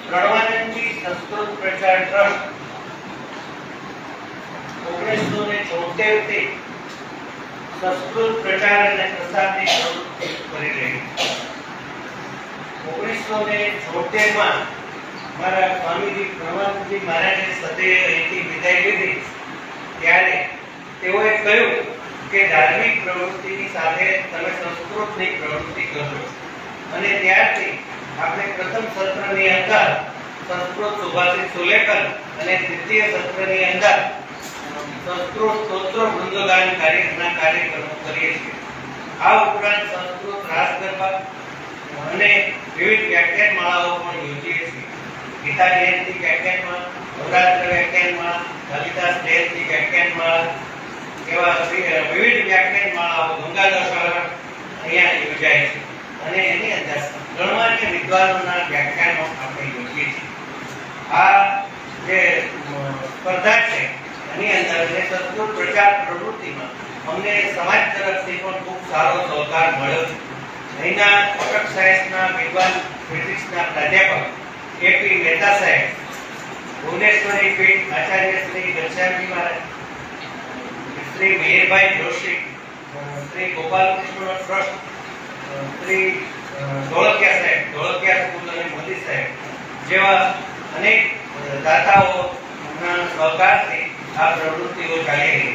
પ્રણવાનંદજી સંસ્કૃત પ્રચાર ટ્રસ્ટ 1976 થી સંસ્કૃત પ્રચાર અને પ્રસારની પ્રવૃત્તિ કરી રહી છે. 1976 માં મારા સ્વામીજી પ્રણવાનંદજી મહારાજે સદૈવ અહીંથી વિદાય લીધી ત્યારે તેઓએ કહ્યું કે ધાર્મિક પ્રવૃત્તિની સાથે તમે સંસ્કૃતની પ્રવૃત્તિ કરો. અને ત્યારથી આપણે પ્રથમ સત્રની અંદર સંસ્કૃત સુભાષિત સુલેખન અને દ્વિતીય સત્રની અંદર સંસ્કૃત સ્તોત્ર વૃંદગાન કાર્યક્રમો કરીએ છીએ. આ ઉપરાંત સંસ્કૃત રાસ ગરબા અને વિવિધ વ્યાખ્યાનમાળાઓ પણ યોજીએ છીએ. ગીતા જયંતિ વ્યાખ્યાનમાળા, નવરાત્ર વ્યાખ્યાનમાળા, લલિતા જયંતિ વ્યાખ્યાનમાળા એવા વિવિધ વ્યાખ્યાનમાળાઓ ગંગાધર અહીંયા યોજાય છે. અને એની અંદર ગણમાન્ય વિદ્વાનોના વ્યાખ્યાનો આપણે યોજીએ છીએ. આ જે સ્પર્ધા છે એની અંદર જે સંસ્કૃત પ્રચાર પ્રવૃત્તિમાં અમને સમાજ તરફથી પણ ખૂબ સારો સહકાર મળ્યો છે. અહીંના કોટક સાયન્સના વિદ્વાન ફિઝિક્સના પ્રાધ્યાપક કેપી મહેતા સાહેબ, ભુવનેશ્વરી પીઠ આચાર્ય શ્રી ઘનશ્યામજી મહારાજ, શ્રી મિહિરભાઈ જોશી, શ્રી ગોપાલકૃષ્ણ ટ્રસ્ટ, શ્રી ધોળકિયા સાહેબ, ધોળકિયા સ્કૂલ અને મોદી સાહેબ જેવા અનેક દાતાઓના સહકારથી આ પ્રવૃત્તિઓ ચાલી રહી છે.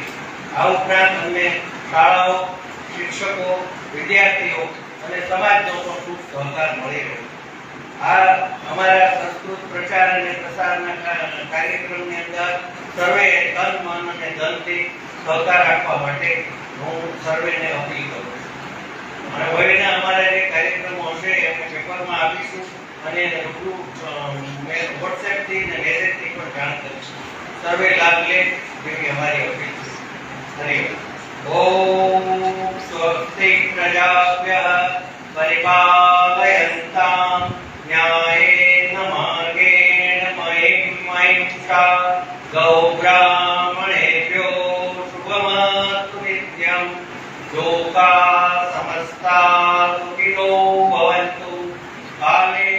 આ ઉપરાંત અમને શાળાઓ, શિક્ષકો, વિદ્યાર્થીઓ અને સમાજનો પણ ખૂબ સહકાર મળી રહ્યો છે. આ અમારા સંસ્કૃત પ્રચાર અને પ્રસારના કાર્યક્રમની અંદર સર્વે તન, મન અને ધનથી સહકાર આપવા માટે હું સર્વેને અપીલ કરું છું. અને ભવિષ્યના અમારા જે કાર્યક્રમો હશે અમે પેપરમાં આપીશું અને રૂબરૂ વોટ્સએપ થી અને મેસેજ થી પણ જાણ કરીશું. સર્વે લાભ લે એવી અમારી અપીલ છે. ધન્યવાદ. ઓમ સ્વસ્તિ પ્રજાભ્યઃ પરિપાલયન્તાં ન્યાયેન માર્ગેણ મહિમ્મૈષા ગૌબ્રાહ્મણેભ્યો શુભમસ્તુ નિત્યં. લોકા સમસ્તા સુખિનો ભવन्तુ. કાલે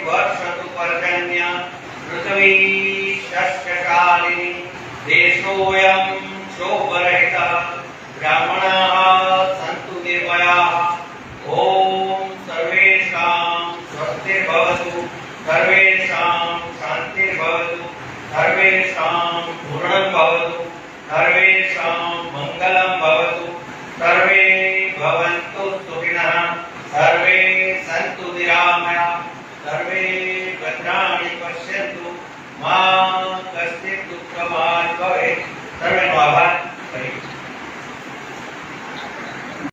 વર્ષતુ પર્જન્ય પૃથ્વી શસ્યશાલિની. દેશોऽયં શોભરહિતः. બ્રાહ્મણાः સन्तુ નિર્ભયાः. ઓમ સર્વેષાં સ્વસ્તિર્ભવતુ. સર્વેષાં શાન્તિર્ભવતુ. સર્વેષાં પૂર્ણં ભવતુ. સર્વેષાં મંગલં ભવતુ. સર્વે ભવन्तુ સુખિનઃ. સર્વે સन्तુ નિરામયા. સર્વે ભદ્રાણિ પશ્યन्तુ. મા કશ્ચિत् દુઃખભાગ્ ભવેत्. સર્વેનો આભાર.